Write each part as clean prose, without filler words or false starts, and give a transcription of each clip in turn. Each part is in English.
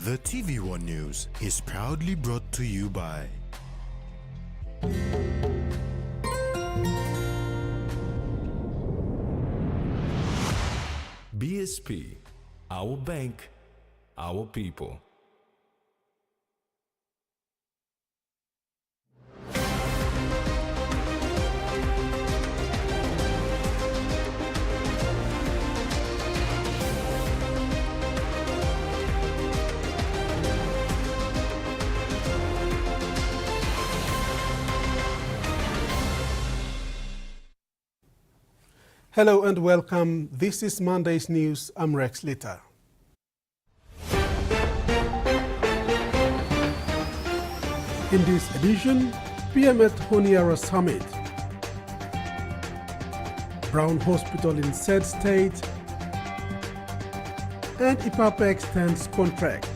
The Tvwan News is proudly brought to you by BSP, our bank, our people. Hello and welcome. This is Monday's news. I'm Rex Litter. In this edition, PM at Honiara Summit. Braun Hospital in said state. And Ipape extends contract.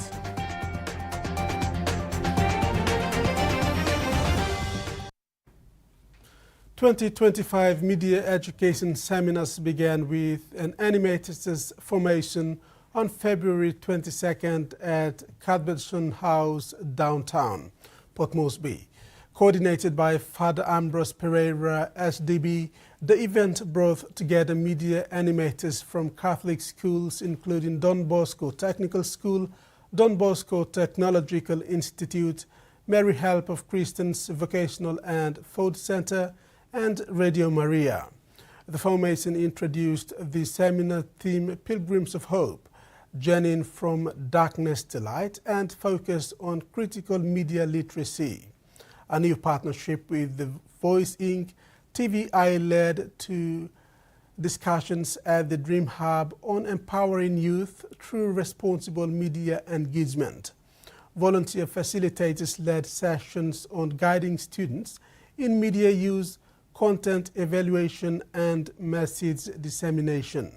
"2025 Media Education Seminars began with an animators formation on February 22nd at Cadberson House, downtown, Port Moresby. Coordinated by Father Ambrose Pereira, SDB, the event brought together media animators from Catholic schools including Don Bosco Technical School, Don Bosco Technological Institute, Mary Help of Christians Vocational and Food Center, and Radio Maria. The formation introduced the seminar theme Pilgrims of Hope, Journeying from Darkness to Light, and focused on critical media literacy. A new partnership with The Voice Inc. TVI led to discussions at the Dream Hub on empowering youth through responsible media engagement. Volunteer facilitators led sessions on guiding students in media use, content evaluation, and message dissemination.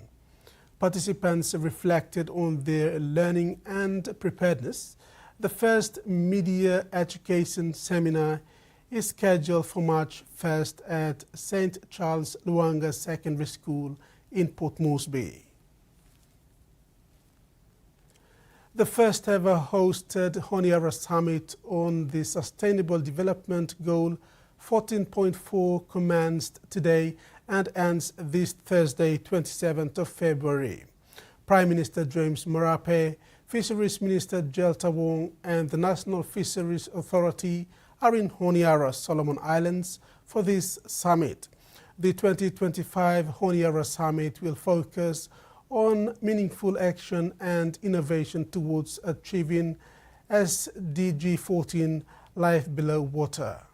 Participants reflected on their learning and preparedness. The first media education seminar is scheduled for March 1st at St. Charles Luanga Secondary School in Port Moresby. The first ever hosted Honiara Summit on the Sustainable Development Goal 14.4 commenced today and ends this Thursday, 27th of February. Prime Minister James Marape, Fisheries Minister Tvwan, and the National Fisheries Authority are in Honiara, Solomon Islands, for this summit. The 2025 Honiara Summit will focus on meaningful action and innovation towards achieving SDG 14, Life Below Water.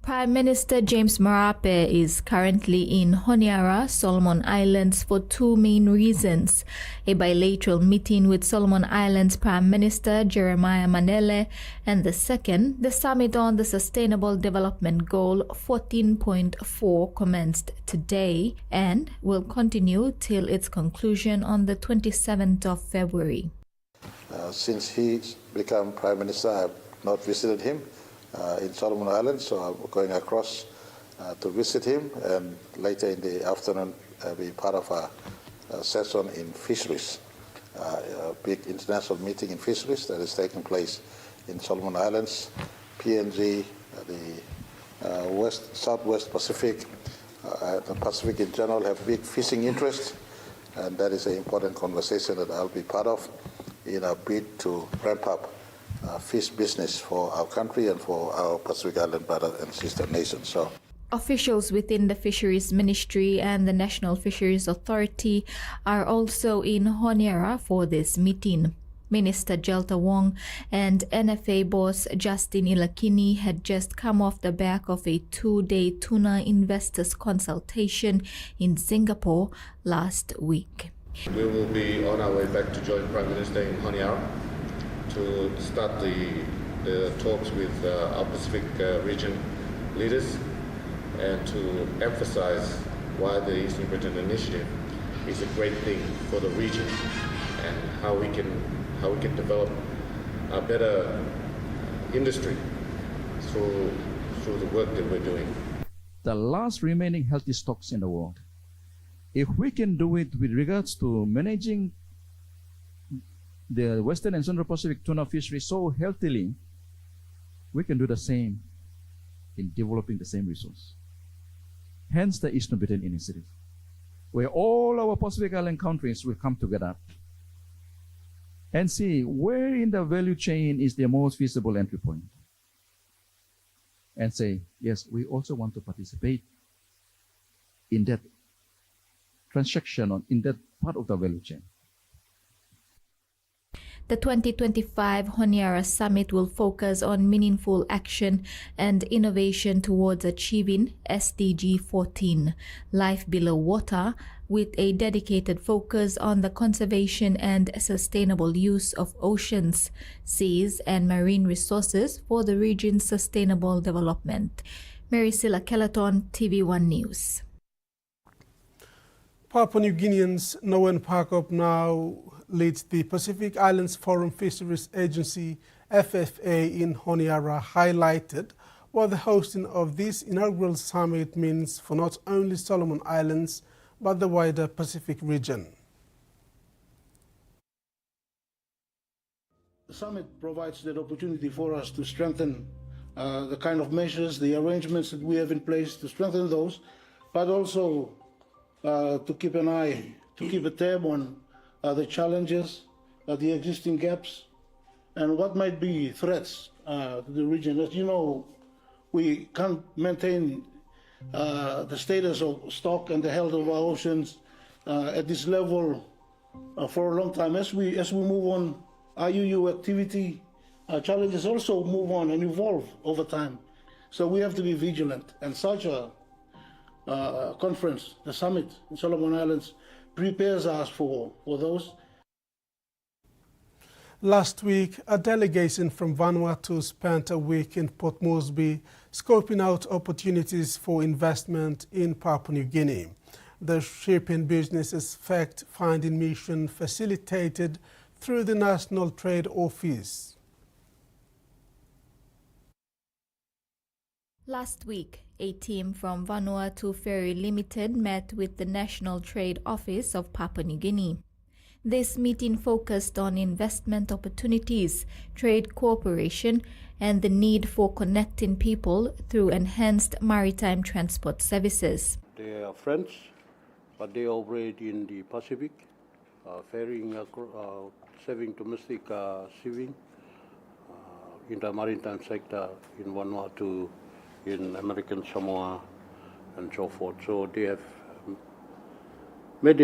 Prime Minister James Marape is currently in Honiara, Solomon Islands, for two main reasons: a bilateral meeting with Solomon Islands Prime Minister Jeremiah Manele, and the second, the summit on the Sustainable Development Goal 14.4 commenced today and will continue till its conclusion on the 27th of February. Since he's become Prime Minister, I have not visited him in Solomon Islands, so I'm going across to visit him, and later in the afternoon be part of a session in Fisheries, a big international meeting in Fisheries that is taking place in Solomon Islands. PNG, the Southwest Pacific, the Pacific in general have big fishing interests, and that is an important conversation that I'll be part of in a bid to ramp up fish business for our country and for our Pacific Island brother and sister nations. So, officials within the Fisheries Ministry and the National Fisheries Authority are also in Honiara for this meeting. Minister Tvwan and NFA boss Justin Ilakini had just come off the back of a two-day tuna investors consultation in Singapore last week. We will be on our way back to join Prime Minister in Honiara to start the talks with our Pacific region leaders and to emphasize why the Eastern Britain Initiative is a great thing for the region and how we can develop a better industry through the work that we're doing. The last remaining healthy stocks in the world. If we can do it with regards to managing the Western and Central Pacific tuna fishery so healthily, we can do the same in developing the same resource. Hence the Eastern Britain Initiative, where all our Pacific Island countries will come together and see where in the value chain is the most feasible entry point. And say, yes, we also want to participate in that transaction, in that part of the value chain. The 2025 Honiara Summit will focus on meaningful action and innovation towards achieving SDG 14, Life Below Water, with a dedicated focus on the conservation and sustainable use of oceans, seas, and marine resources for the region's sustainable development. Maricela Kellerton, TV1 News. Papua New Guineans Noen Pakop now leads the Pacific Islands Forum Fisheries Agency FFA in Honiara, highlighted what the hosting of this inaugural summit means for not only Solomon Islands but the wider Pacific region. The summit provides that opportunity for us to strengthen the kind of measures, the arrangements that we have in place to strengthen those, but also to keep an eye, to keep a tab on the challenges, the existing gaps, and what might be threats to the region. As you know, we can't maintain the status of stock and the health of our oceans at this level for a long time. As we move on, IUU activity challenges also move on and evolve over time. So we have to be vigilant, and such a conference, the summit in Solomon Islands, prepares us for those. Last week, a delegation from Vanuatu spent a week in Port Moresby scoping out opportunities for investment in Papua New Guinea. The shipping business's fact-finding mission facilitated through the National Trade Office. Last week, a team from Vanuatu Ferry Limited met with the National Trade Office of Papua New Guinea. This meeting focused on investment opportunities, trade cooperation, and the need for connecting people through enhanced maritime transport services. They are friends, but they operate in the Pacific, ferrying, serving domestic shipping in the maritime sector in Vanuatu, in American Samoa, and so forth. So they have made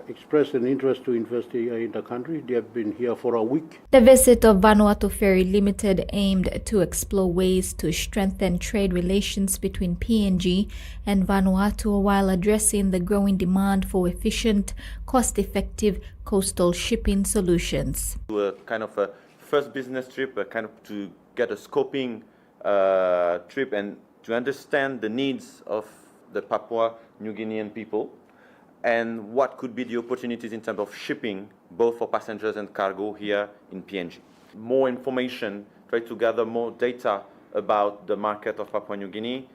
expressed an interest to invest in the country. They have been here for a week. The visit of Vanuatu Ferry Limited aimed to explore ways to strengthen trade relations between PNG and Vanuatu while addressing the growing demand for efficient, cost-effective coastal shipping solutions. A kind of a first business trip, kind of to get a scoping trip and to understand the needs of the Papua New Guinean people and what could be the opportunities in terms of shipping, both for passengers and cargo here in PNG. More information, try to gather more data about the market of Papua New Guinea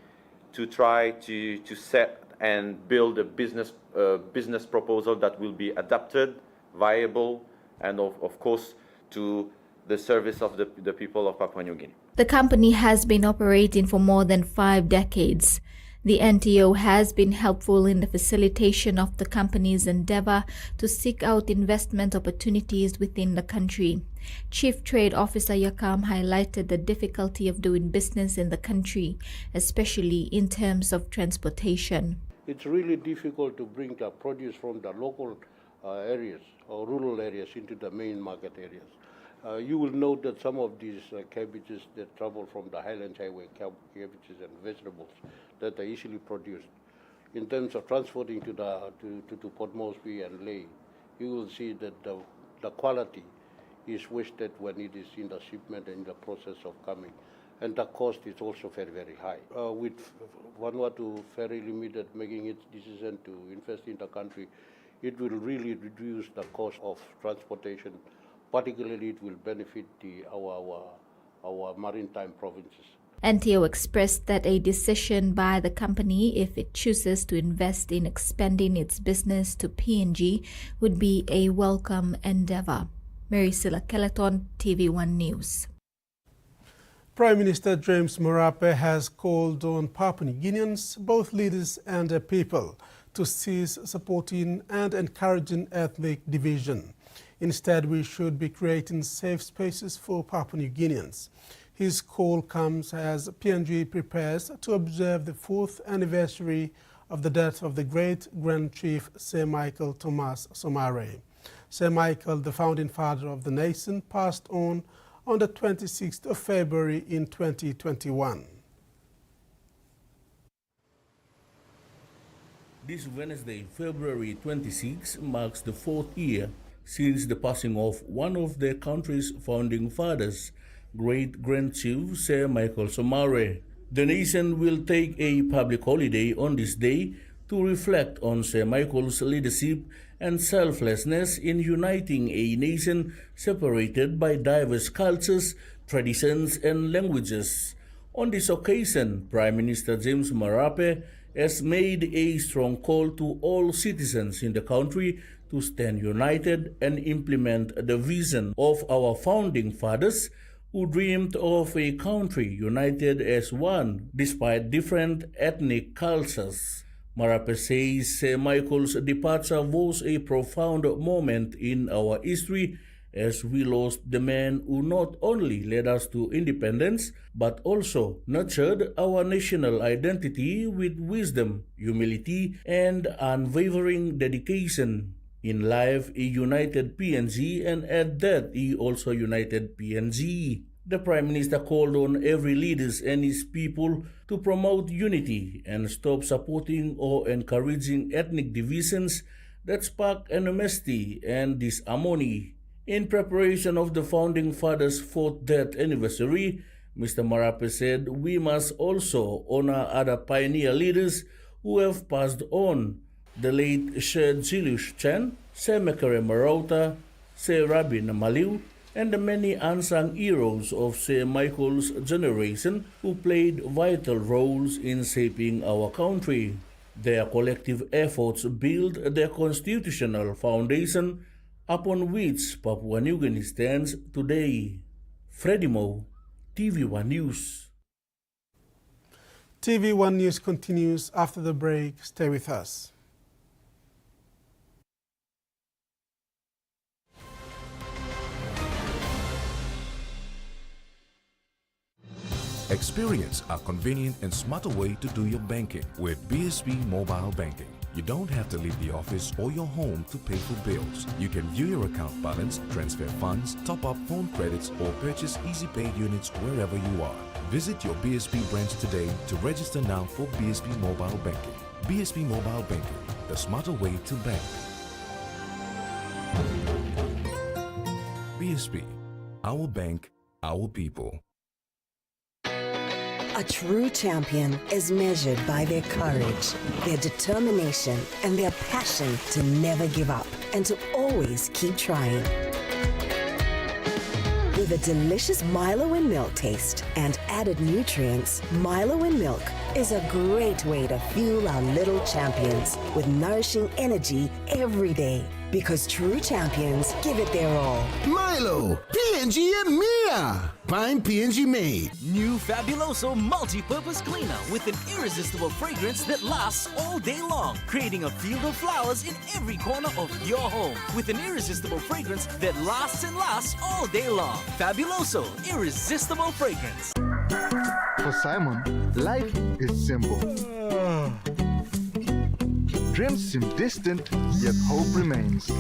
to try to set and build a business proposal that will be adapted, viable, and of course to the service of the people of Papua New Guinea. The company has been operating for more than 5 decades. The NTO has been helpful in the facilitation of the company's endeavor to seek out investment opportunities within the country. Chief Trade Officer Yakam highlighted the difficulty of doing business in the country, especially in terms of transportation. It's really difficult to bring the produce from the local areas or rural areas into the main market areas. You will note that some of these cabbages that travel from the Highlands Highway, cabbages and vegetables that are easily produced. In terms of transporting to Port Moresby and Lae, you will see that the quality is wasted when it is in the shipment and in the process of coming. And the cost is also very, very high. With Vanuatu Ferry Limited making its decision to invest in the country, it will really reduce the cost of transportation. Particularly, it will benefit our maritime provinces. NTO expressed that a decision by the company, if it chooses to invest in expanding its business to PNG, would be a welcome endeavor. Maricela Kelleton, TV1 News. Prime Minister James Marape has called on Papua New Guineans, both leaders and their people, to cease supporting and encouraging ethnic division. Instead, we should be creating safe spaces for Papua New Guineans. His call comes as PNG prepares to observe the 4th anniversary of the death of the great Grand Chief Sir Michael Thomas Somare. Sir Michael, the founding father of the nation, passed on the 26th of February in 2021. This Wednesday, February 26, marks the 4th year since the passing of one of the country's founding fathers, Great Grand Chief Sir Michael Somare. The nation will take a public holiday on this day to reflect on Sir Michael's leadership and selflessness in uniting a nation separated by diverse cultures, traditions, and languages. On this occasion, Prime Minister James Marape has made a strong call to all citizens in the country to stand united and implement the vision of our founding fathers who dreamed of a country united as one despite different ethnic cultures. Marape says Sir Michael's departure was a profound moment in our history as we lost the man who not only led us to independence but also nurtured our national identity with wisdom, humility, and unwavering dedication. In life, he united PNG, and at death, he also united PNG. The Prime Minister called on every leader and his people to promote unity and stop supporting or encouraging ethnic divisions that spark animosity and disharmony. In preparation of the Founding Fathers' 4th death anniversary, Mr. Marape said we must also honor other pioneer leaders who have passed on. The late Sir Julius Chen, Sir Mekere Marota, Sir Rabin Maliu, and the many unsung heroes of Sir Michael's generation who played vital roles in shaping our country. Their collective efforts built the constitutional foundation upon which Papua New Guinea stands today. Freddie Mo, TV1 News. TV1 News continues after the break. Stay with us. Experience a convenient and smarter way to do your banking with BSP Mobile Banking. You don't have to leave the office or your home to pay for bills. You can view your account balance, transfer funds, top up phone credits, or purchase Easy Pay units wherever you are. Visit your BSP branch today to register now for BSP Mobile Banking. BSP Mobile Banking, the smarter way to bank. BSP, our bank, our people. A true champion is measured by their courage, their determination, and their passion to never give up and to always keep trying. With a delicious Milo and milk taste and added nutrients, Milo and milk is a great way to fuel our little champions with nourishing energy every day. Because true champions give it their all. Milo, PNG and Mia. Find PNG made. New Fabuloso multi-purpose cleaner with an irresistible fragrance that lasts all day long, creating a field of flowers in every corner of your home. With an irresistible fragrance that lasts and lasts all day long. Fabuloso, irresistible fragrance. For Simon, life is simple. Dreams seem distant, yet hope remains.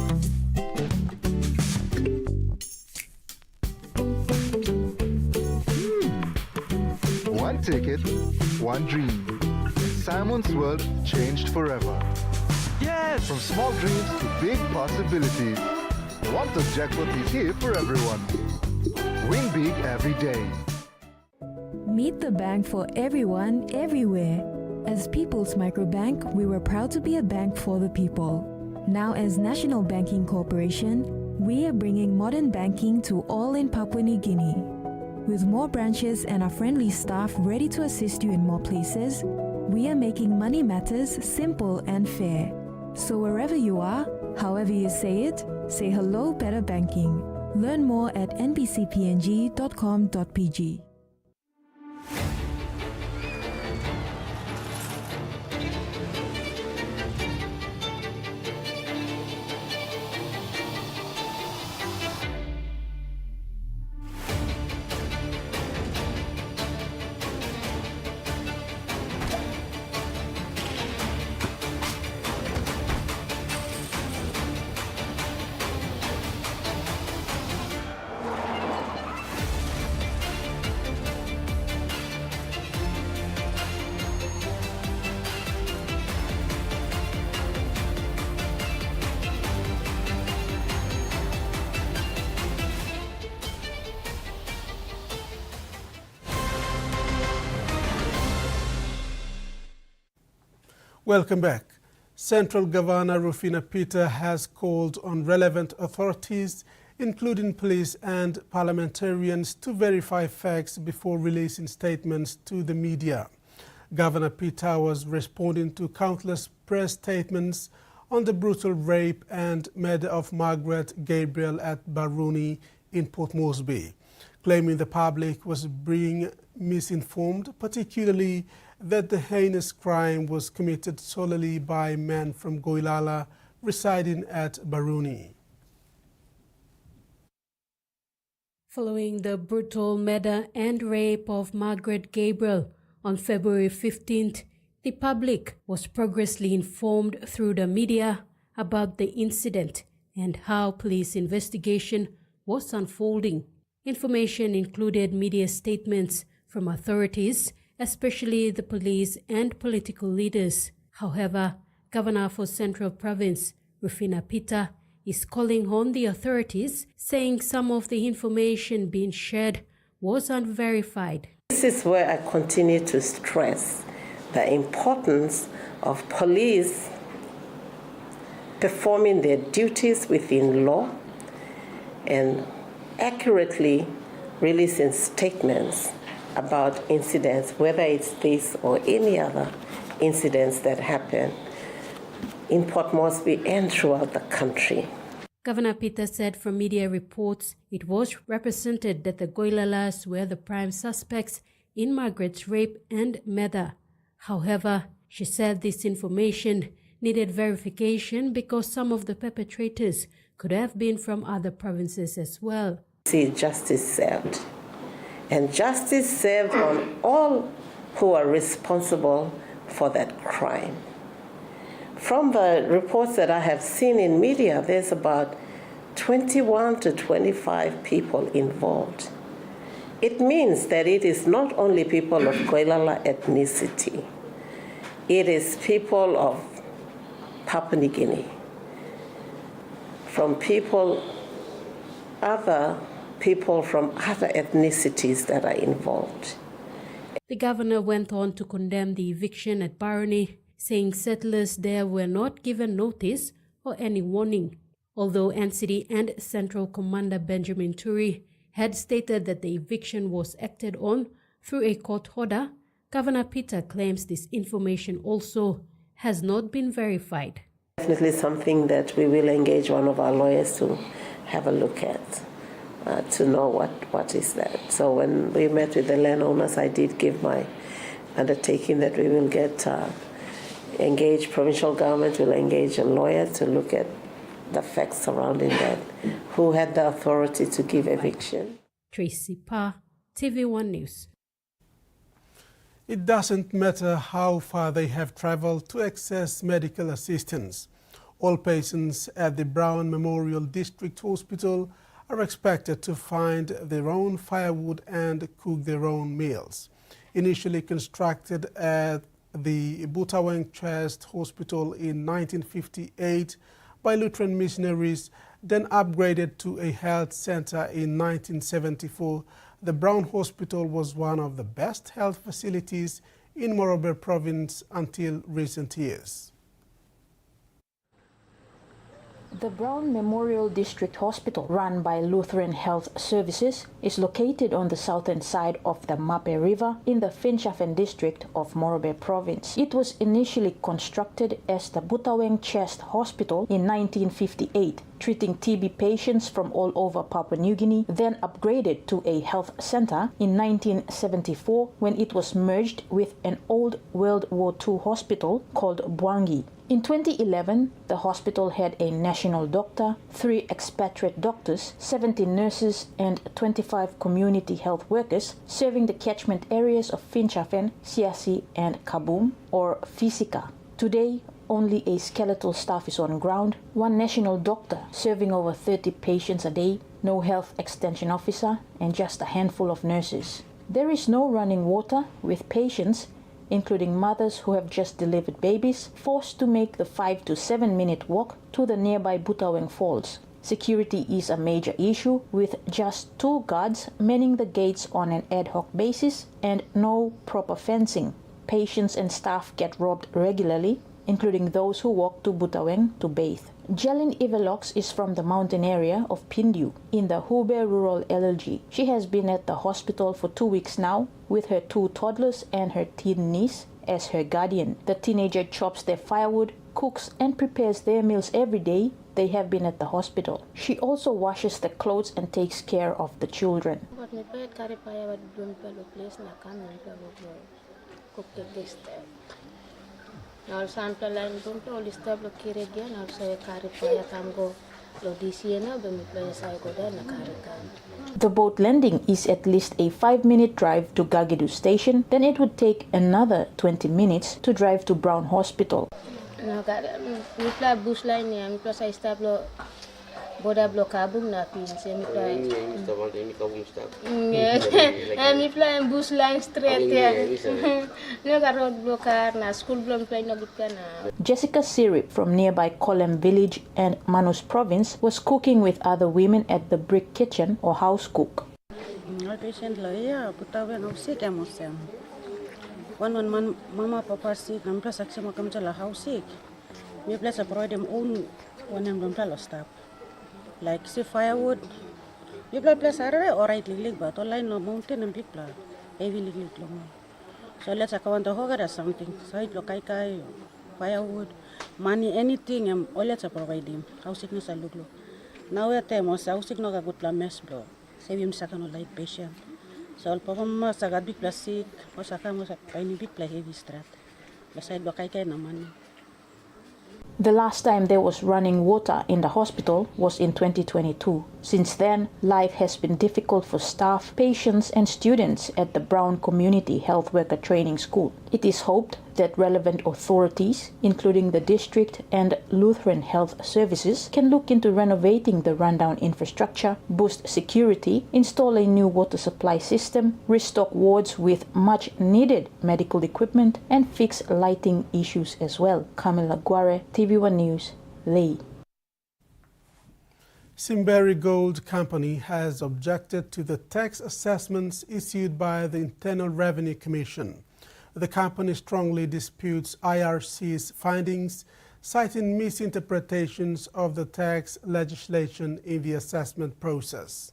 One ticket, one dream. Simon's world changed forever. Yes! From small dreams to big possibilities. Want the jackpot is here for everyone. Win big every day. Meet the bank for everyone, everywhere. As People's Microbank, we were proud to be a bank for the people. Now as National Banking Corporation, we are bringing modern banking to all in Papua New Guinea. With more branches and our friendly staff ready to assist you in more places, we are making money matters simple and fair. So wherever you are, however you say it, say hello better banking. Learn more at nbcpng.com.pg. Welcome back. Central Governor Rufina Peter has called on relevant authorities, including police and parliamentarians, to verify facts before releasing statements to the media. Governor Peter was responding to countless press statements on the brutal rape and murder of Margaret Gabriel at Baruni in Port Moresby, claiming the public was being misinformed, particularly that the heinous crime was committed solely by men from Goilala residing at Baruni. Following the brutal murder and rape of Margaret Gabriel on February 15th, the public was progressively informed through the media about the incident and how police investigation was unfolding. Information included media statements from authorities, especially the police and political leaders. However, Governor for Central Province, Rufina Peter, is calling on the authorities, saying some of the information being shared was unverified. This is where I continue to stress the importance of police performing their duties within law and accurately releasing statements about incidents, whether it's this or any other incidents that happen in Port Moresby and throughout the country. Governor Peter said from media reports it was represented that the Goilalas were the prime suspects in Margaret's rape and murder. However, she said this information needed verification because some of the perpetrators could have been from other provinces as well. See justice served. And justice served on all who are responsible for that crime. From the reports that I have seen in media, there's about 21 to 25 people involved. It means that it is not only people of Goilala ethnicity, it is people of Papua New Guinea, from other people from other ethnicities that are involved. The governor went on to condemn the eviction at Baruni, saying settlers there were not given notice or any warning. Although NCD and Central Commander Benjamin Turi had stated that the eviction was acted on through a court order, Governor Peter claims this information also has not been verified. Definitely something that we will engage one of our lawyers to have a look at. To know what is that. So when we met with the landowners, I did give my undertaking that we will engage provincial government, will engage a lawyer to look at the facts surrounding that. Who had the authority to give eviction? Tracy Pa, Tvwan News. It doesn't matter how far they have traveled to access medical assistance. All patients at the Braun Memorial District Hospital are expected to find their own firewood and cook their own meals. Initially constructed at the Butaweng Chest Hospital in 1958 by Lutheran missionaries, then upgraded to a health center in 1974, the Braun Hospital was one of the best health facilities in Morobe Province until recent years. The Braun Memorial District Hospital, run by Lutheran Health Services, is located on the southern side of the Mape River in the Finschhafen district of Morobe province. It was initially constructed as the Butaweng Chest Hospital in 1958, treating TB patients from all over Papua New Guinea, then upgraded to a health center in 1974 when it was merged with an old World War II hospital called Bwangi. In 2011, the hospital had a national doctor, 3 expatriate doctors, 70 nurses, and 25 community health workers serving the catchment areas of Finschhafen, Siasi, and Kaboom, or Fisika. Today, only a skeletal staff is on ground, 1 national doctor serving over 30 patients a day, no health extension officer, and just a handful of nurses. There is no running water, with patients, including mothers who have just delivered babies, forced to make the 5 to 7 minute walk to the nearby Butaweng Falls. Security is a major issue, with just 2 guards manning the gates on an ad hoc basis and no proper fencing. Patients and staff get robbed regularly, including those who walk to Butaweng to bathe. Jelin Ivelox is from the mountain area of Pindu in the Hube Rural LLG. She has been at the hospital for 2 weeks now with her 2 toddlers and her teen niece as her guardian. The teenager chops their firewood, cooks and prepares their meals every day they have been at the hospital. She also washes the clothes and takes care of the children. The boat landing is at least a 5-minute drive to Gagedu station, then it would take another 20 minutes to drive to Braun Hospital. Boda blok kabung na pinse mi play. Mi play bus line straight ya. No ga road blockar na school blom play no gitana. Jessica Sirip from nearby Kolem village and Manus province was cooking with other women at the brick kitchen or house cook. Patient lo ya putawe no sick amosem. One man mama papa sick nam plus aksema kamcha la house sick. Mi place provide them own one am don't stop. Like say firewood, you play place or right lig but online no mountain and big plan, heavy lig long. So let's account the hogger or something. So it look like firewood, money, anything, and all let's provide him. How sickness I look. Now at time was how sick no a good plan mess blow. Save him second light patient. So all perform sagat big plastic, or sakam was a tiny big play heavy strat. Beside look like no money. The last time there was running water in the hospital was in 2022. Since then, life has been difficult for staff, patients, and students at the Braun Community Health Worker Training School. It is hoped that relevant authorities, including the district and Lutheran Health Services, can look into renovating the rundown infrastructure, boost security, install a new water supply system, restock wards with much needed medical equipment, and fix lighting issues as well. Camila Guare, Tvwan News, Leh. Simberi Gold Company has objected to the tax assessments issued by the Internal Revenue Commission. The company strongly disputes IRC's findings, citing misinterpretations of the tax legislation in the assessment process.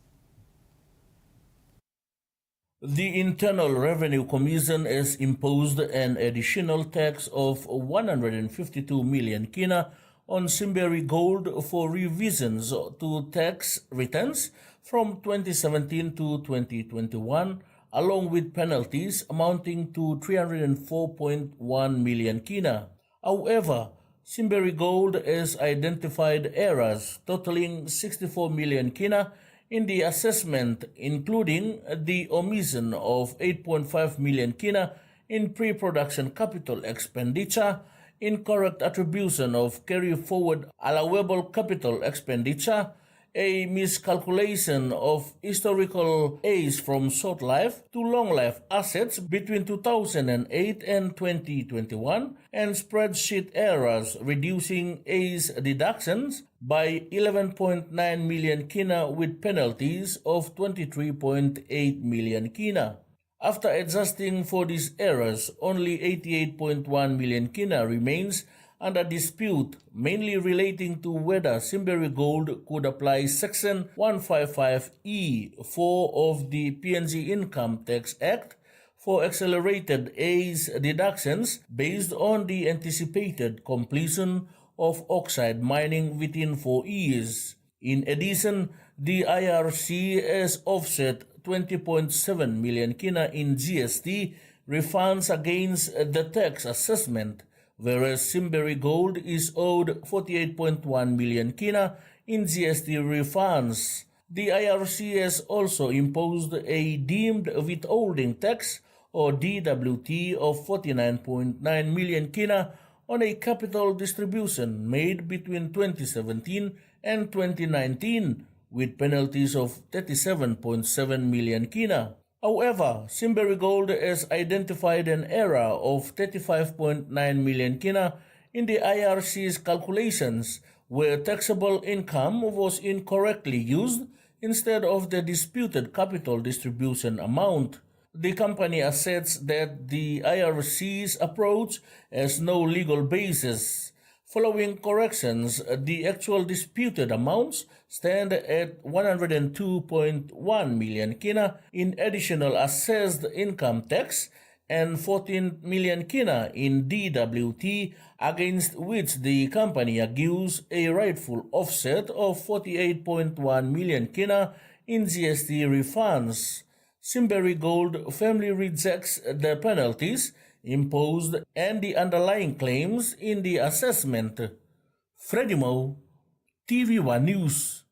The Internal Revenue Commission has imposed an additional tax of 152 million kina on Simberi Gold for revisions to tax returns from 2017 to 2021, along with penalties amounting to 304.1 million kina. However, Simberi Gold has identified errors totaling 64 million kina in the assessment, including the omission of 8.5 million kina in pre-production capital expenditure, incorrect attribution of carry-forward allowable capital expenditure, a miscalculation of historical age from short life to long life assets between 2008 and 2021, and spreadsheet errors reducing age deductions by 11.9 million kina with penalties of 23.8 million kina. After adjusting for these errors, only 88.1 million kina remains under dispute, mainly relating to whether Simberi Gold could apply Section 155E(4) of the PNG Income Tax Act for accelerated age deductions based on the anticipated completion of oxide mining within 4 years. In addition, the IRC has offset 20.7 million kina in GST refunds against the tax assessment, whereas Simberi Gold is owed 48.1 million kina in GST refunds. The IRC has also imposed a deemed withholding tax or DWT of 49.9 million kina on a capital distribution made between 2017 and 2019 with penalties of 37.7 million kina. However, Simberi Gold has identified an error of 35.9 million kina in the IRC's calculations where taxable income was incorrectly used instead of the disputed capital distribution amount. The company asserts that the IRC's approach has no legal basis. Following corrections, the actual disputed amounts stand at 102.1 million kina in additional assessed income tax and 14 million kina in DWT, against which the company argues a rightful offset of 48.1 million kina in GST refunds. Simberi Gold firmly rejects the penalties imposed and the underlying claims in the assessment. Freddie Mo, TV1 News.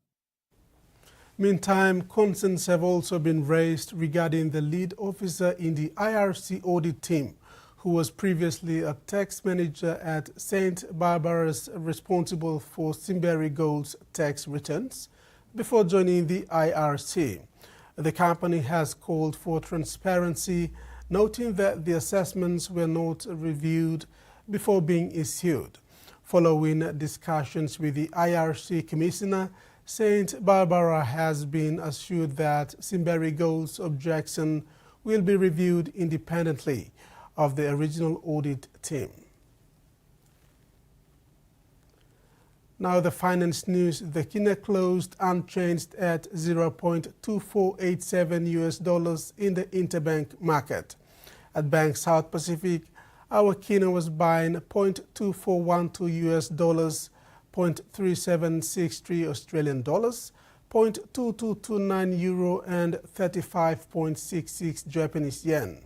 Meantime, concerns have also been raised regarding the lead officer in the IRC audit team, who was previously a tax manager at St. Barbara's, responsible for Simberi Gold's tax returns, before joining the IRC. The company has called for transparency, noting that the assessments were not reviewed before being issued. Following discussions with the IRC Commissioner, St. Barbara has been assured that Simberi Gold's objection will be reviewed independently of the original audit team. Now the finance news. The kina closed unchanged at $0.2487 in the interbank market. At Bank South Pacific, our kina was buying $0.2412 $0.3763 Australian dollars, €0.2229 euro and 35.66 Japanese yen.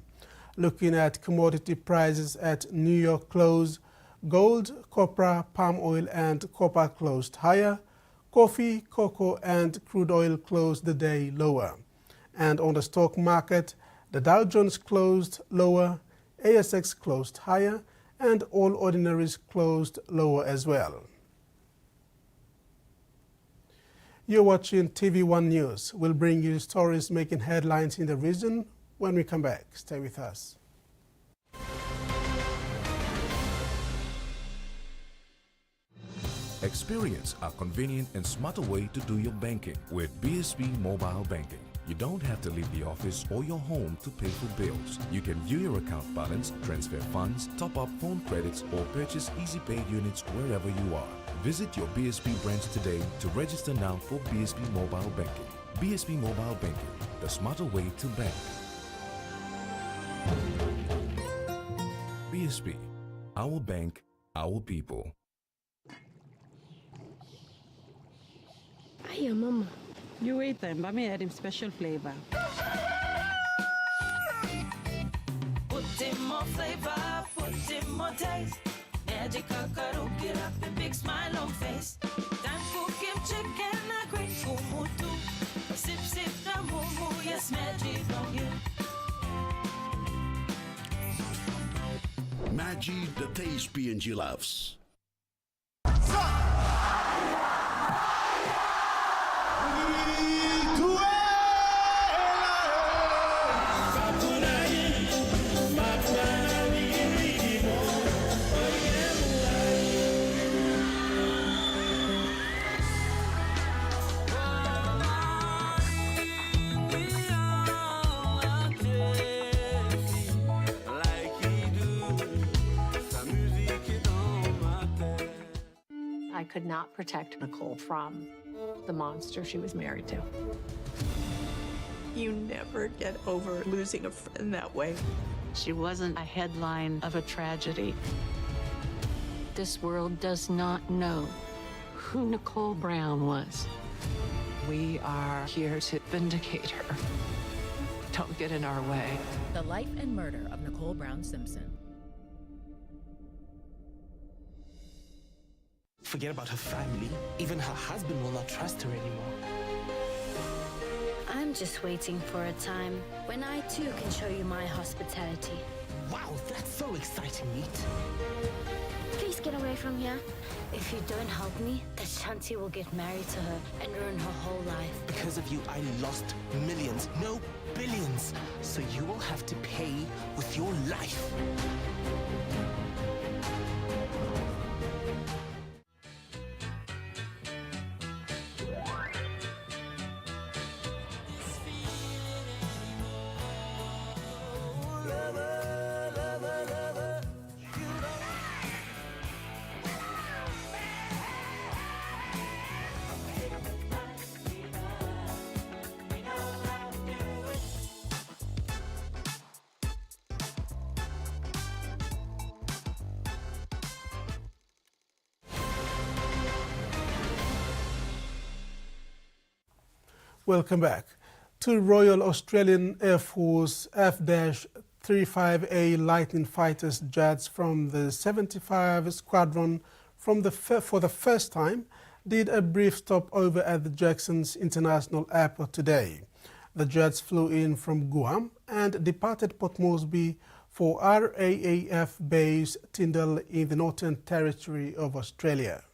Looking at commodity prices at New York close, gold, copra, palm oil and copper closed higher. Coffee, cocoa and crude oil closed the day lower. And on the stock market, the Dow Jones closed lower, ASX closed higher, and all ordinaries closed lower as well. You're watching TV1 News. We'll bring you stories making headlines in the region when we come back. Stay with us. Experience a convenient and smarter way to do your banking with BSB Mobile Banking. You don't have to leave the office or your home to pay for bills. You can view your account balance, transfer funds, top up phone credits, or purchase easy pay units wherever you are. Visit your BSB branch today to register now for BSB Mobile Banking. BSB Mobile Banking, the smarter way to bank. BSB, our bank, our people. Hiya, Mama. You wait time, but me add him special flavor. Put in more flavor, put in more taste. Magical karaoke, up a big smile on face. Time for kim chicken, a great kumutu. Sip, sip, na mumu, yes, magic on you. Maggi, the taste PNG loves. Sa musique est dans ma could not protect Nicole from the monster she was married to. You never get over losing a friend that way. She wasn't a headline of a tragedy. This world does not know who Nicole Brown was. We are here to vindicate her. Don't get in our way. The life and murder of Nicole Brown Simpson. Forget about her family. Even her husband will not trust her anymore. I'm just waiting for a time when I too can show you my hospitality. Wow, that's so exciting, Meet. Please get away from here. If you don't help me, the Shanti will get married to her and ruin her whole life. Because of you, I lost millions, no billions. So you will have to pay with your life. Welcome back. Two Royal Australian Air Force F-35A Lightning fighters jets from the 75 Squadron for the first time did a brief stopover at the Jackson's International Airport today. The jets flew in from Guam and departed Port Moresby for RAAF base Tyndall in the Northern Territory of Australia.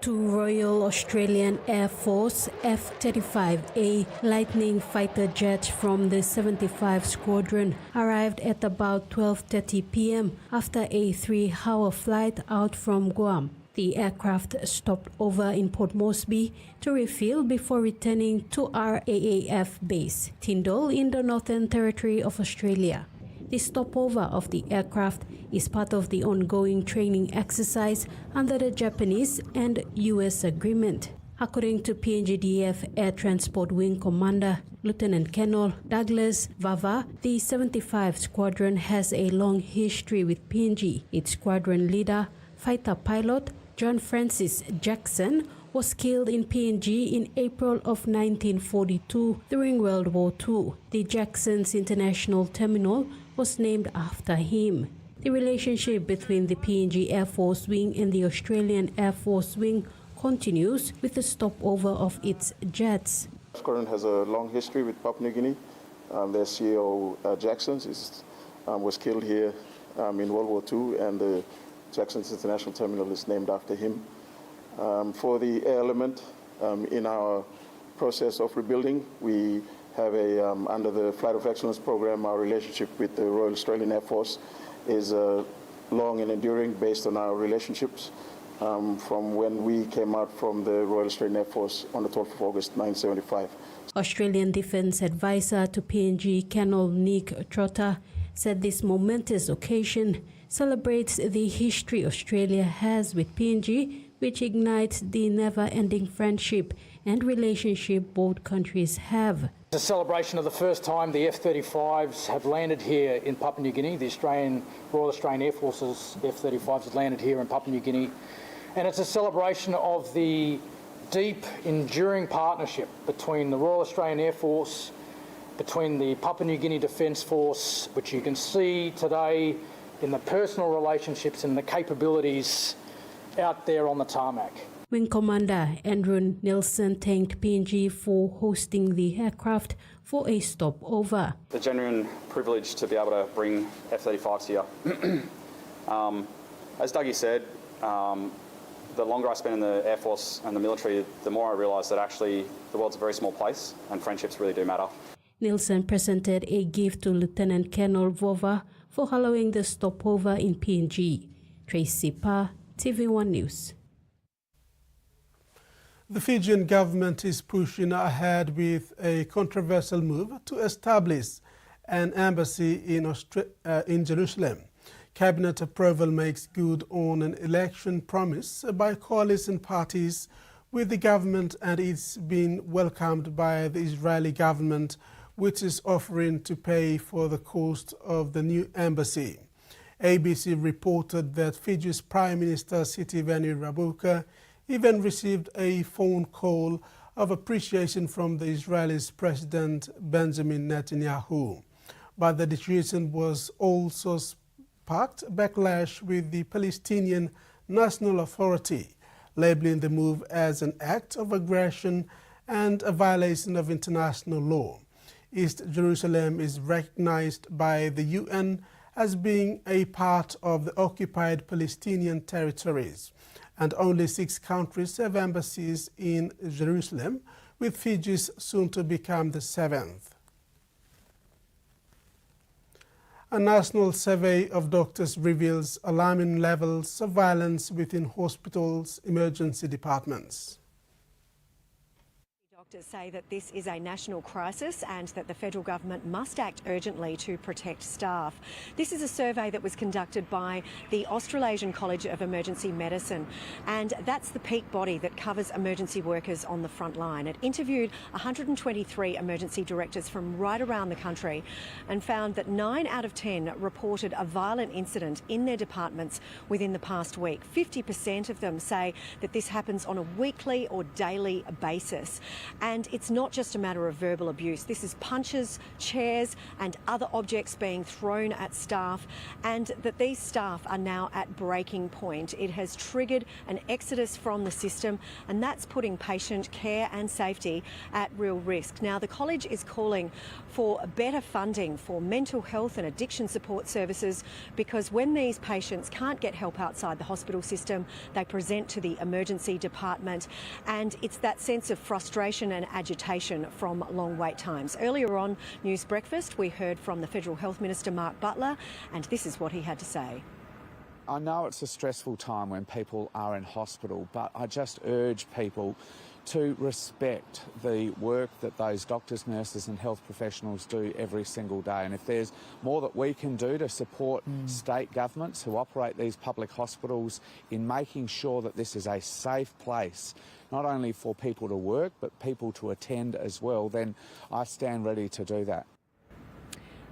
Two Royal Australian Air Force F-35A Lightning fighter jets from the 75 Squadron arrived at about 12:30 p.m. after a 3-hour flight out from Guam. The aircraft stopped over in Port Moresby to refuel before returning to RAAF base Tyndall in the Northern Territory of Australia. The stopover of the aircraft is part of the ongoing training exercise under the Japanese and U.S. agreement. According to PNGDF Air Transport Wing Commander Lieutenant Colonel Douglas Vava, the 75 Squadron has a long history with PNG. Its squadron leader, fighter pilot John Francis Jackson, was killed in PNG in April of 1942 during World War II. The Jackson's International Terminal was named after him. The relationship between the PNG Air Force Wing and the Australian Air Force Wing continues with the stopover of its jets. Squadron has a long history with Papua New Guinea. Their CEO, Jackson, was killed here in World War II, and the Jackson's International Terminal is named after him. For the air element, in our process of rebuilding, we have under the Flight of Excellence program, our relationship with the Royal Australian Air Force is long and enduring based on our relationships from when we came out from the Royal Australian Air Force on the 12th of August 1975. Australian Defence Advisor to PNG Colonel Nick Trotter said this momentous occasion celebrates the history Australia has with PNG, which ignites the never-ending friendship and relationship both countries have. It's a celebration of the first time the F-35s have landed here in Papua New Guinea. The Royal Australian Air Force's F-35s have landed here in Papua New Guinea. And it's a celebration of the deep, enduring partnership between the Royal Australian Air Force, between the Papua New Guinea Defence Force, which you can see today in the personal relationships and the capabilities out there on the tarmac. Wing Commander Andrew Nelson thanked PNG for hosting the aircraft for a stopover. It's a genuine privilege to be able to bring F-35s here. As Dougie said, the longer I spend in the Air Force and the military, the more I realise that actually the world's a very small place and friendships really do matter. Nelson presented a gift to Lieutenant Colonel Vova for allowing the stopover in PNG. Tracy Pa, Tvwan News. The Fijian government is pushing ahead with a controversial move to establish an embassy in Jerusalem. Cabinet approval makes good on an election promise by coalition parties with the government, and it's been welcomed by the Israeli government, which is offering to pay for the cost of the new embassy. ABC reported that Fiji's Prime Minister Sitiveni Rabuka even received a phone call of appreciation from the Israeli's President Benjamin Netanyahu. But the decision was also sparked backlash with the Palestinian National Authority, labeling the move as an act of aggression and a violation of international law. East Jerusalem is recognized by the UN as being a part of the occupied Palestinian territories, and only 6 countries have embassies in Jerusalem, with Fiji's soon to become the 7th. A national survey of doctors reveals alarming levels of violence within hospitals' emergency departments. Doctors say that this is a national crisis and that the federal government must act urgently to protect staff. This is a survey that was conducted by the Australasian College of Emergency Medicine, and that's the peak body that covers emergency workers on the front line. It interviewed 123 emergency directors from right around the country and found that 9 out of 10 reported a violent incident in their departments within the past week. 50% of them say that this happens on a weekly or daily basis. And it's not just a matter of verbal abuse. This is punches, chairs and other objects being thrown at staff, and that these staff are now at breaking point. It has triggered an exodus from the system, and that's putting patient care and safety at real risk. Now, the college is calling for better funding for mental health and addiction support services, because when these patients can't get help outside the hospital system, they present to the emergency department, and it's that sense of frustration and agitation from long wait times. Earlier on News Breakfast, we heard from the Federal Health Minister Mark Butler, and this is what he had to say. I know it's a stressful time when people are in hospital, but I just urge people to respect the work that those doctors, nurses and health professionals do every single day. And if there's more that we can do to support state governments who operate these public hospitals in making sure that this is a safe place, not only for people to work but people to attend as well, then I stand ready to do that.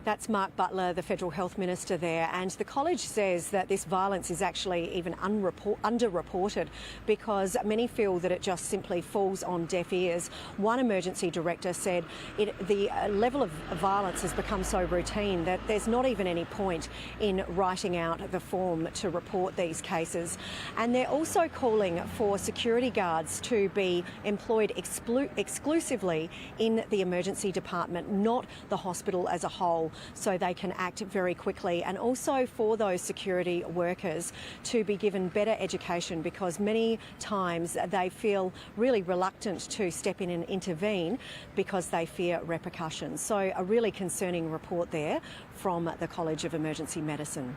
That's Mark Butler, the Federal Health Minister there, and the college says that this violence is actually even underreported because many feel that it just simply falls on deaf ears. One emergency director said the level of violence has become so routine that there's not even any point in writing out the form to report these cases. And they're also calling for security guards to be employed exclusively in the emergency department, not the hospital as a whole, so they can act very quickly, and also for those security workers to be given better education, because many times they feel really reluctant to step in and intervene because they fear repercussions. So a really concerning report there from the College of Emergency Medicine.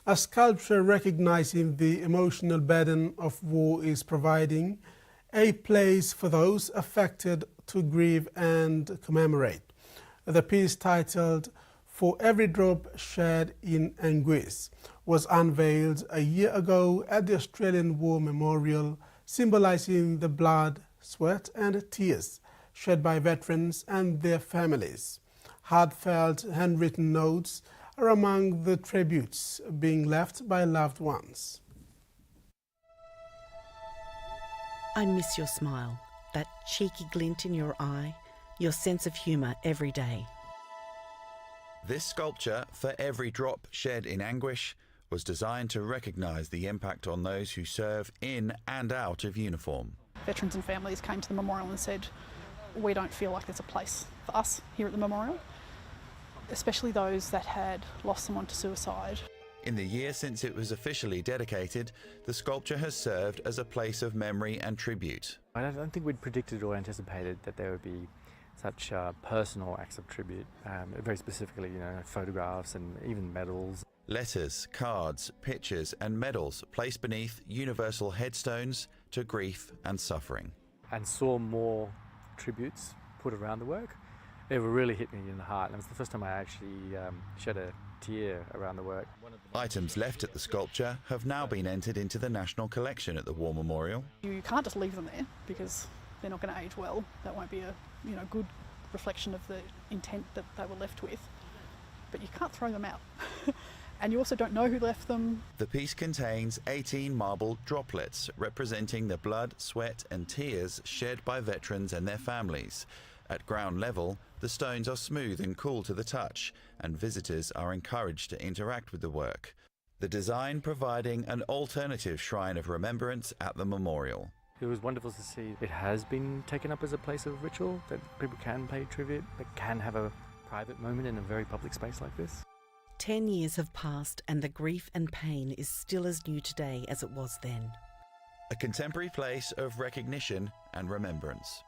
A sculpture recognising the emotional burden of war is providing a place for those affected to grieve and commemorate. The piece, titled "For Every Drop Shed in Anguish," was unveiled a year ago at the Australian War Memorial, symbolising the blood, sweat and tears shed by veterans and their families. Heartfelt handwritten notes are among the tributes being left by loved ones. I miss your smile, that cheeky glint in your eye, your sense of humour every day. This sculpture, "For Every Drop Shed in Anguish," was designed to recognise the impact on those who serve in and out of uniform. Veterans and families came to the memorial and said, we don't feel like there's a place for us here at the memorial, especially those that had lost someone to suicide. In the year since it was officially dedicated, the sculpture has served as a place of memory and tribute. I don't think we'd predicted or anticipated that there would be such personal acts of tribute, very specifically, photographs and even medals. Letters, cards, pictures and medals placed beneath universal headstones to grief and suffering. And saw more tributes put around the work. It really hit me in the heart, and it was the first time I actually shed a tear around the work. Items left at the sculpture have now been entered into the National Collection at the War Memorial. You can't just leave them there because they're not going to age well. That won't be a good reflection of the intent that they were left with. But you can't throw them out. And you also don't know who left them. The piece contains 18 marble droplets representing the blood, sweat and tears shed by veterans and their families. At ground level, the stones are smooth and cool to the touch, and visitors are encouraged to interact with the work. The design providing an alternative shrine of remembrance at the memorial. It was wonderful to see it has been taken up as a place of ritual, that people can pay tribute, that can have a private moment in a very public space like this. 10 years have passed and the grief and pain is still as new today as it was then. A contemporary place of recognition and remembrance.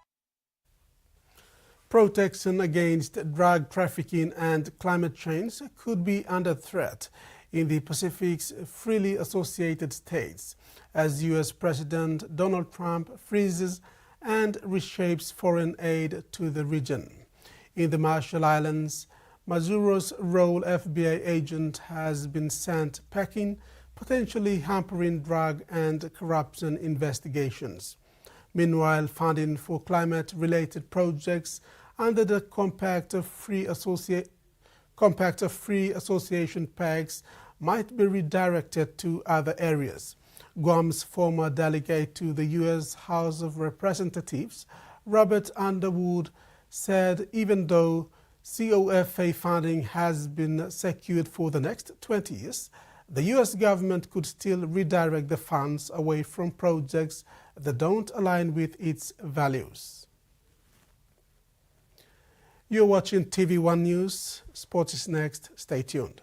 Protection against drug trafficking and climate change could be under threat in the Pacific's freely associated states as U.S. President Donald Trump freezes and reshapes foreign aid to the region. In the Marshall Islands, Mazuro's role FBI agent has been sent packing, potentially hampering drug and corruption investigations. Meanwhile, funding for climate-related projects under the Compact of Free Association PACs might be redirected to other areas. Guam's former delegate to the U.S. House of Representatives, Robert Underwood, said even though COFA funding has been secured for the next 20 years, the U.S. government could still redirect the funds away from projects that don't align with its values. You're watching TV1 News. Sports is next. Stay tuned.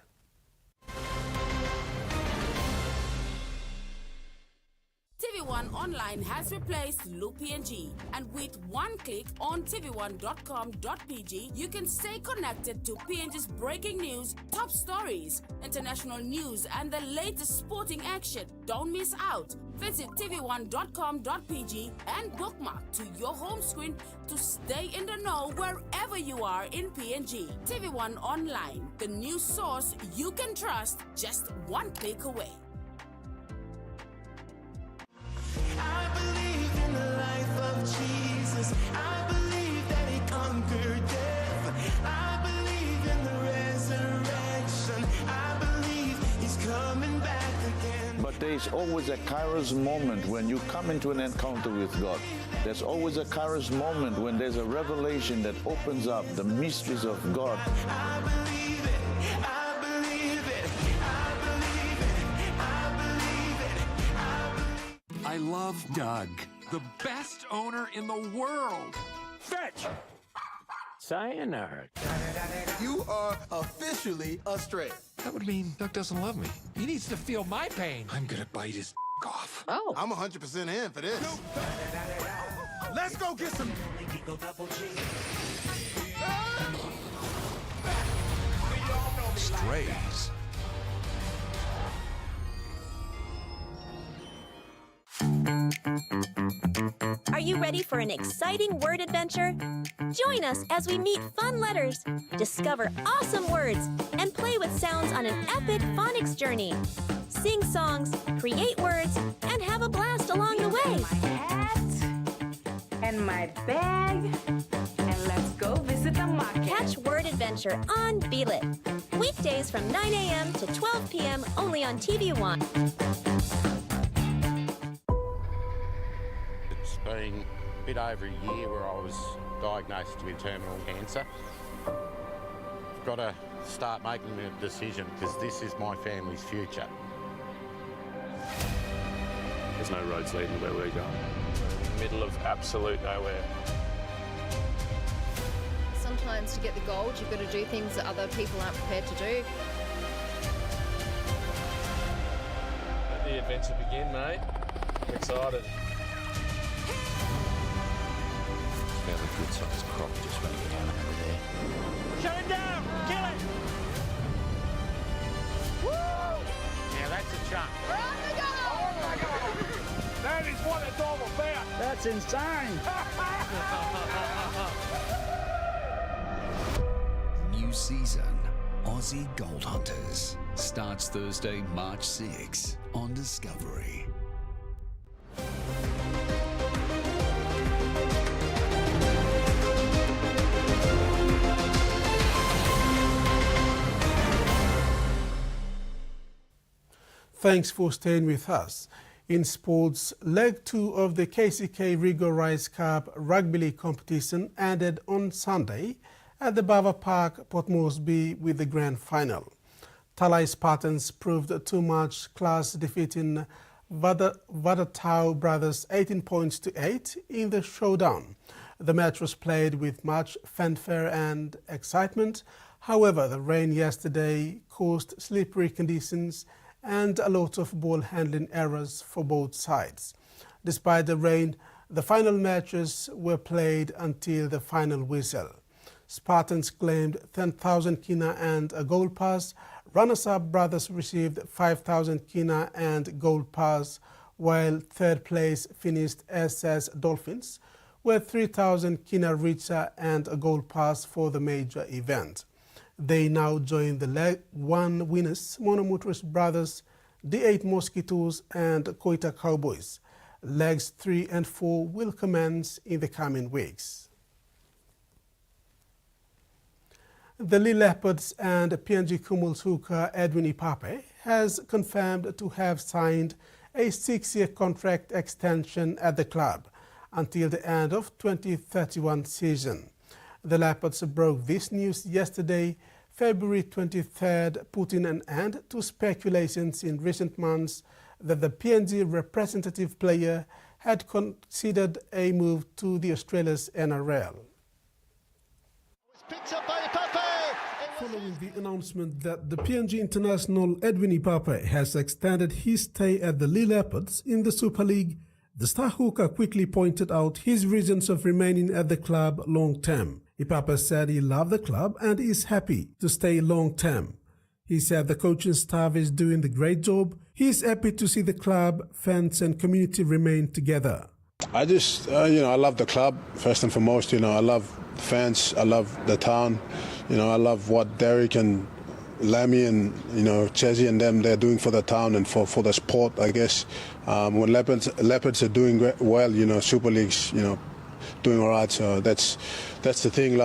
TV1 Online has replaced Loop PNG, and with one click on tv1.com.pg, you can stay connected to PNG's breaking news, top stories, international news, and the latest sporting action. Don't miss out. Visit tv1.com.pg and bookmark to your home screen to stay in the know wherever you are in PNG. TV1 Online, the news source you can trust, just one click away. I believe in the life of Jesus. I believe that he conquered death. I believe in the resurrection. I believe he's coming back again. But there is always a kairos moment when you come into an encounter with God. There's always a kairos moment when there's a revelation that opens up the mysteries of God. I believe it. I believe it. I believe it. I believe it. I love Doug, the best owner in the world. Fetch! Sayonara. You are officially a stray. That would mean Doug doesn't love me. He needs to feel my pain. I'm gonna bite his off. Oh. I'm 100% in for this. Let's go get some. Strays. Are you ready for an exciting word adventure? Join us as we meet fun letters, discover awesome words, and play with sounds on an epic phonics journey. Sing songs, create words, and have a blast along the way. My hat and my bag, and let's go visit the market. Catch Word Adventure on Feel It. Weekdays from 9 a.m. to 12 p.m. only on TV1. It's been a bit over a year where I was diagnosed with terminal cancer. I've got to start making a decision because this is my family's future. There's no roads leading to where we're going. Middle of absolute nowhere. Sometimes to get the gold, you've got to do things that other people aren't prepared to do. Let the adventure begin, mate. I'm excited. Fairly good sized crop just when you get down over there. Shut it down! Kill it! Woo! Yeah, that's a chunk. That is what it's all about! That's insane! New season Aussie Gold Hunters starts Thursday, March 6 on Discovery. Thanks for staying with us. In sports, leg 2 of the KCK Rigo Rice Cup Rugby League competition ended on Sunday at the Bava Park, Port Moresby with the grand final. Talai Spartans proved too much class, defeating Vanuatu brothers 18 points to 8 in the showdown. The match was played with much fanfare and excitement. However, the rain yesterday caused slippery conditions and a lot of ball handling errors for both sides. Despite the rain, the final matches were played until the final whistle. Spartans claimed 10,000 kina and a gold pass. Runners-up brothers received 5,000 kina and gold pass, while third place finished SS Dolphins with 3,000 kina richa and a gold pass for the major event. They now join the leg 1 winners, Monomotors brothers, D8 Mosquitoes and Koita Cowboys. Legs 3 and 4 will commence in the coming weeks. The Lee Leopards and PNG Kumuls hooker Edwin Ipape has confirmed to have signed a 6-year contract extension at the club until the end of 2031 season. The Leopards broke this news yesterday, February 23rd, putting an end to speculations in recent months that the PNG representative player had considered a move to the Australia's NRL. Following the announcement that the PNG international Edwin Ipape has extended his stay at the Lee Leopards in the Super League, the star hooker quickly pointed out his reasons of remaining at the club long-term. Ipape said he loved the club and is happy to stay long-term. He said the coaching staff is doing a great job. He is happy to see the club, fans and community remain together. I just, I love the club first and foremost. I love the fans, I love the town. I love what Derek and Lammy and Chezzy and them they're doing for the town and for the sport. I guess when Leopards are doing well, Super League's doing all right. So that's the thing.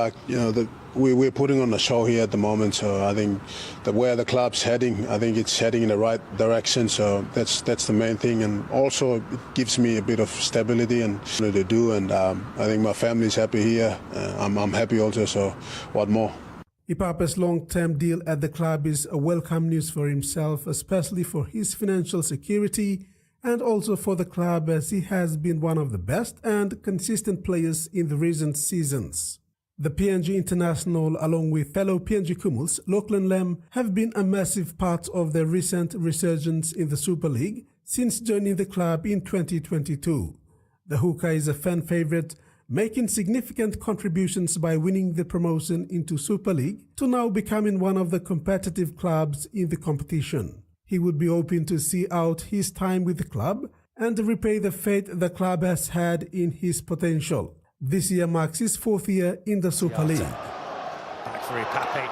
We're putting on a show here at the moment. So I think that where the club's heading, I think it's heading in the right direction. So that's the main thing. And also it gives me a bit of stability and to do. And I think my family's happy here. I'm happy also. So what more? Ipape's long-term deal at the club is a welcome news for himself, especially for his financial security and also for the club, as he has been one of the best and consistent players in the recent seasons. The PNG international, along with fellow PNG Kumuls, Lachlan Lem, have been a massive part of their recent resurgence in the Super League since joining the club in 2022. The hooker is a fan favourite, making significant contributions by winning the promotion into Super League to now becoming one of the competitive clubs in the competition. He would be hoping to see out his time with the club and repay the faith the club has had in his potential. This year marks his 4th year in the Super League. Back for Ipape.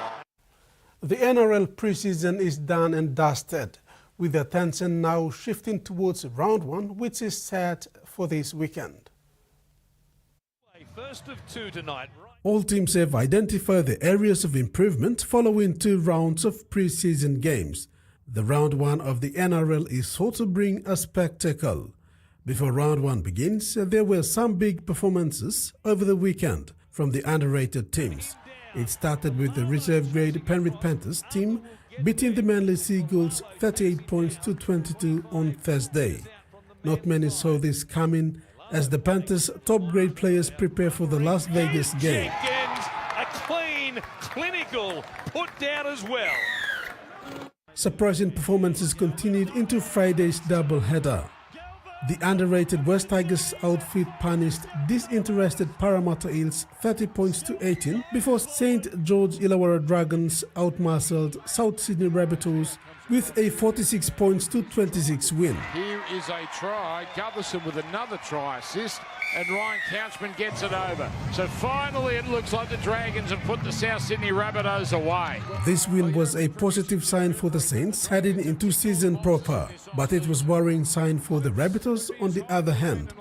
The NRL preseason is done and dusted, with attention now shifting towards round 1, which is set for this weekend. First of 2 tonight. All teams have identified the areas of improvement following 2 rounds of preseason games. The round 1 of the NRL is sought to bring a spectacle. Before round 1 begins, there were some big performances over the weekend from the underrated teams. It started with the reserve-grade Penrith Panthers team beating the Manly Seagulls 38 points to 22 on Thursday. Not many saw this coming, as the Panthers' top-grade players prepare for the Las Vegas game. A clean, clinical put down as well. Surprising performances continued into Friday's doubleheader. The underrated West Tigers outfit punished disinterested Parramatta Eels 30 points to 18 before St. George Illawarra Dragons outmuscled South Sydney Rabbitohs with a 46 points to 26 win. Here is a try. Gutherson with another try assist. and Ryan Couchman gets it over. So finally it looks like the Dragons have put the South Sydney Rabbitohs away. This win was a positive sign for the Saints heading into season proper, but it was a worrying sign for the Rabbitohs on the other hand.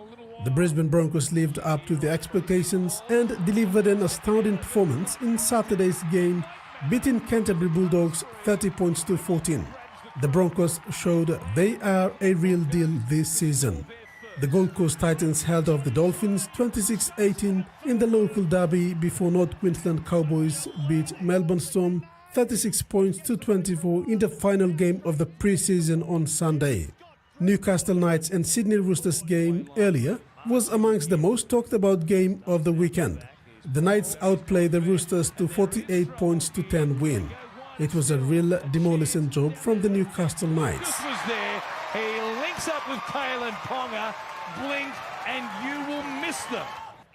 The Brisbane Broncos lived up to the expectations and delivered an astounding performance in Saturday's game, beating Canterbury Bulldogs 30 points to 14. The Broncos showed they are a real deal this season. The Gold Coast Titans held off the Dolphins 26-18 in the local derby before North Queensland Cowboys beat Melbourne Storm 36 points to 24 in the final game of the preseason on Sunday. Newcastle Knights and Sydney Roosters game earlier was amongst the most talked about game of the weekend. The Knights outplayed the Roosters to 48 points to 10 win. It was a real demolition job from the Newcastle Knights. Was there. He links up with Kalen Ponga, blink and you will miss them.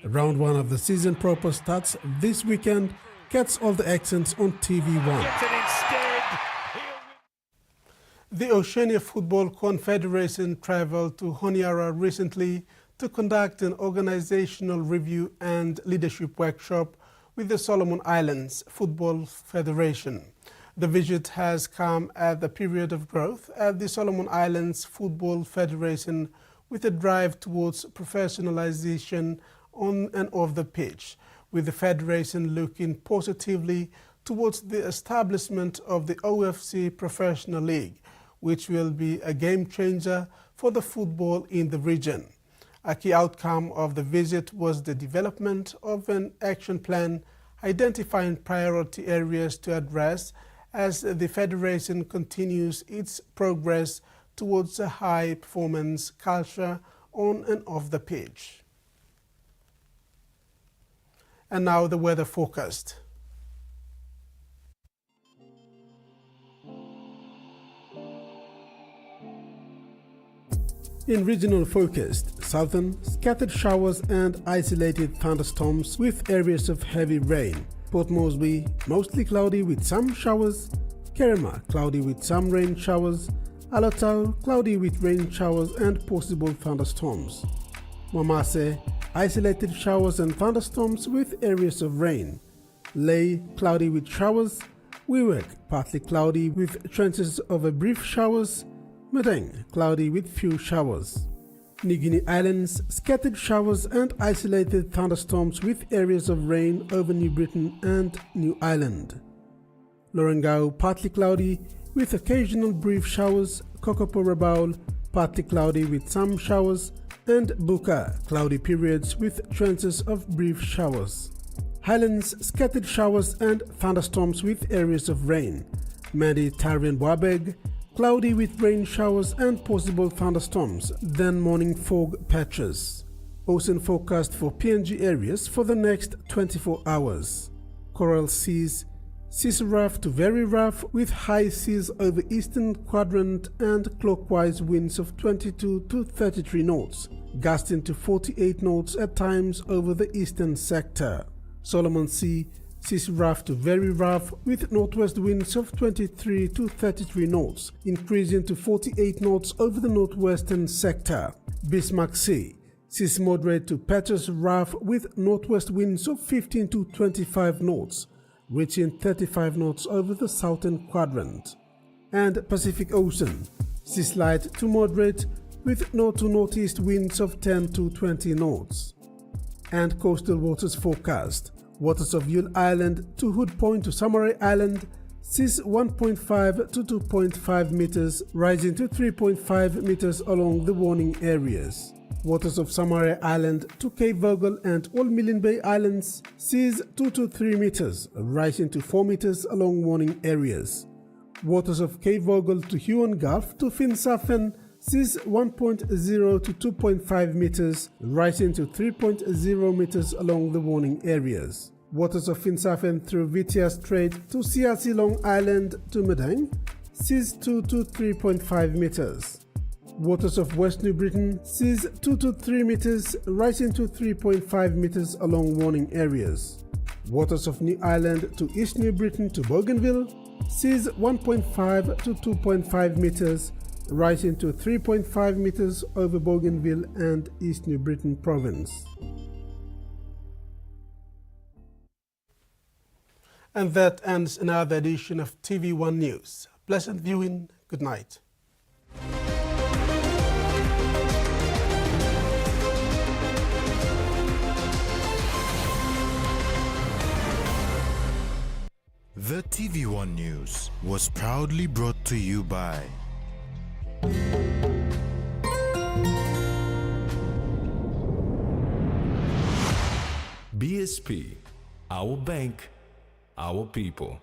Round 1 of the season proper starts this weekend. Catch all the accents on TV1. Gets it instead. The Oceania Football Confederation travelled to Honiara recently to conduct an organizational review and leadership workshop with the Solomon Islands Football Federation. The visit has come at the period of growth at the Solomon Islands Football Federation, with a drive towards professionalization on and off the pitch, with the federation looking positively towards the establishment of the OFC Professional League, which will be a game changer for the football in the region. A key outcome of the visit was the development of an action plan identifying priority areas to address as the Federation continues its progress towards a high-performance culture on and off the pitch. And now the weather forecast. In regional forecast, southern, scattered showers and isolated thunderstorms with areas of heavy rain. Port Moresby, mostly cloudy with some showers. Kerema, cloudy with some rain showers. Alotau, cloudy with rain showers and possible thunderstorms. Wamase, isolated showers and thunderstorms with areas of rain. Lae, cloudy with showers. Wewak, partly cloudy with chances of a brief showers. Madang, cloudy with few showers. New Guinea Islands, scattered showers and isolated thunderstorms with areas of rain over New Britain and New Ireland. Lorengau, partly cloudy with occasional brief showers. Kokopo Rabaul, partly cloudy with some showers. And Buka, cloudy periods with chances of brief showers. Highlands, scattered showers and thunderstorms with areas of rain. Mandi, Tarian Wabeg, cloudy with rain showers and possible thunderstorms, then morning fog patches. Ocean forecast for PNG areas for the next 24 hours. Coral seas, seas rough to very rough with high seas over eastern quadrant and clockwise winds of 22 to 33 knots, gusting to 48 knots at times over the eastern sector. Solomon Sea, seas rough to very rough with northwest winds of 23 to 33 knots, increasing to 48 knots over the northwestern sector. Bismarck Sea, seas moderate to patches rough with northwest winds of 15 to 25 knots, reaching 35 knots over the southern quadrant. And Pacific Ocean, seas light to moderate with north to northeast winds of 10 to 20 knots. And coastal waters forecast. Waters of Yule Island to Hood Point to Samarai Island, seas 1.5 to 2.5 meters, rising to 3.5 meters along the warning areas. Waters of Samarai Island to Cape Vogel and Old Millen Bay Islands, seas 2 to 3 meters, rising to 4 meters along warning areas. Waters of Cape Vogel to Huon Gulf to Finsafen, seas 1.0 to 2.5 meters, rising to 3.0 meters along the warning areas. Waters of Finsafen through Vitia Strait to Siasi Long Island to Madang, seas 2 to 3.5 meters. Waters of West New Britain, seas 2 to 3 meters, rising to 3.5 meters along warning areas. Waters of New Ireland to East New Britain to Bougainville, seas 1.5 to 2.5 meters, rising to 3.5 meters over Bougainville and East New Britain province. And that ends another edition of TV1 News. Pleasant viewing. Good night. The TV1 News was proudly brought to you by BSP, our bank, our people.